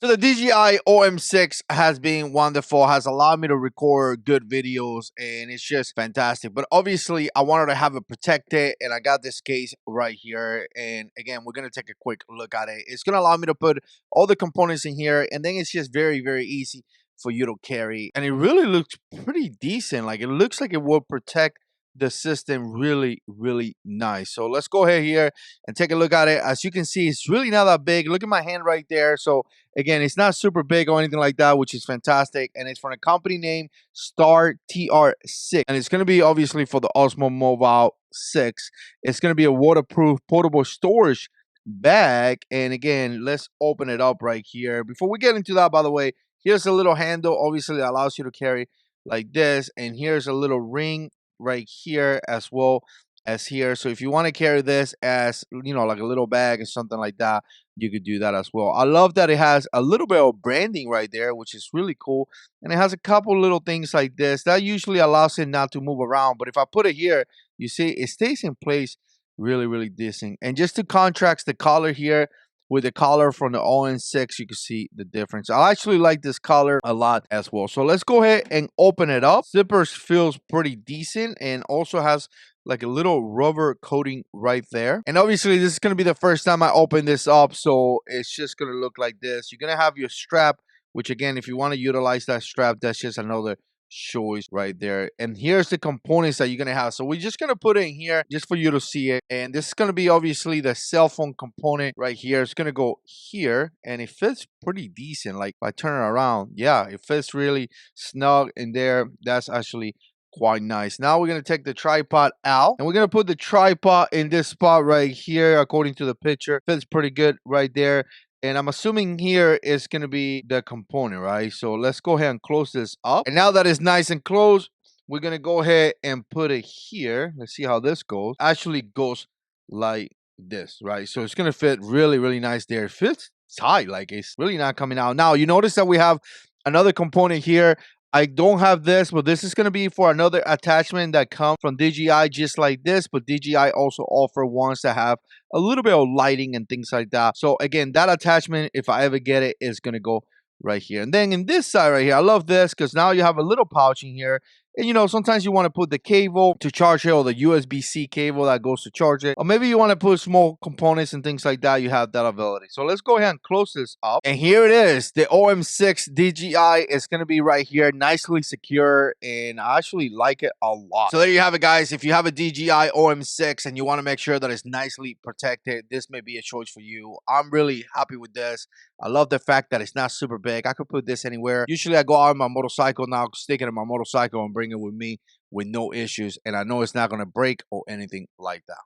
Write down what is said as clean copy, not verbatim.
So the DJI OM6 has been wonderful, has allowed me to record good videos, and it's just fantastic. But obviously, I wanted to have it protected, and I got this case right here. And again, we're going to take a quick look at it. It's going to allow me to put all the components in here, and then it's just very, very easy for you to carry. And it really looks pretty decent. Like, it looks like it will protect the system really, really nice. So let's go ahead here and take a look at it. As you can see, it's really not that big. Look at my hand right there. So again, it's not super big or anything like that, which is fantastic. And it's from a company named Star TR6. And it's going to be obviously for the Osmo Mobile 6. It's going to be a waterproof portable storage bag. And again, let's open it up right here. Before we get into that, by the way, here's a little handle. Obviously, that allows you to carry like this. And here's a little ring right here as well as here. So if you want to carry this as, you know, like a little bag or something like that, you could do that as well. I love that it has a little bit of branding right there, which is really cool. And it has a couple little things like this that usually allows it not to move around. But if I put it here, you see it stays in place really, really decent. And just to contrast the color here with the color from the OM6, you can see the difference. I actually like this color a lot as well. So let's go ahead and open it up. Zippers feels pretty decent and also has like a little rubber coating right there. And obviously this is going to be the first time I open this up, so it's just going to look like this. You're going to have your strap, which again, if you want to utilize that strap, that's just another choice right there. And here's the components that you're gonna have. So we're just gonna put it in here just for you to see it. And this is gonna be obviously the cell phone component right here. It's gonna go here, and it fits pretty decent. Like if I turn it around, yeah, it fits really snug in there. That's actually quite nice. Now we're gonna take the tripod out, and we're gonna put the tripod in this spot right here. According to the picture, fits pretty good right there. And I'm assuming here is going to be the component, right? So let's go ahead and close this up. And now that it's nice and closed, we're going to go ahead and put it here. Let's see how this goes. Actually goes like this, right? So it's going to fit really, really nice there. It fits tight, like it's really not coming out. Now, you notice that we have another component here. I don't have this, but this is going to be for another attachment that comes from DJI just like this, but DJI also offer ones that have a little bit of lighting and things like that. So again, that attachment, if I ever get it, is going to go right here. And then in this side right here, I love this because now you have a little pouch in here. And you know, sometimes you want to put the cable to charge it, or the USB-C cable that goes to charge it. Or maybe you want to put small components and things like that. You have that ability. So let's go ahead and close this up. And here it is. The OM6 DJI is going to be right here, nicely secure. And I actually like it a lot. So there you have it, guys. If you have a DJI OM6 and you want to make sure that it's nicely protected, this may be a choice for you. I'm really happy with this. I love the fact that it's not super big. I could put this anywhere. Usually I go out on my motorcycle now, stick it in my motorcycle and bring it with me with no issues. And I know it's not going to break or anything like that.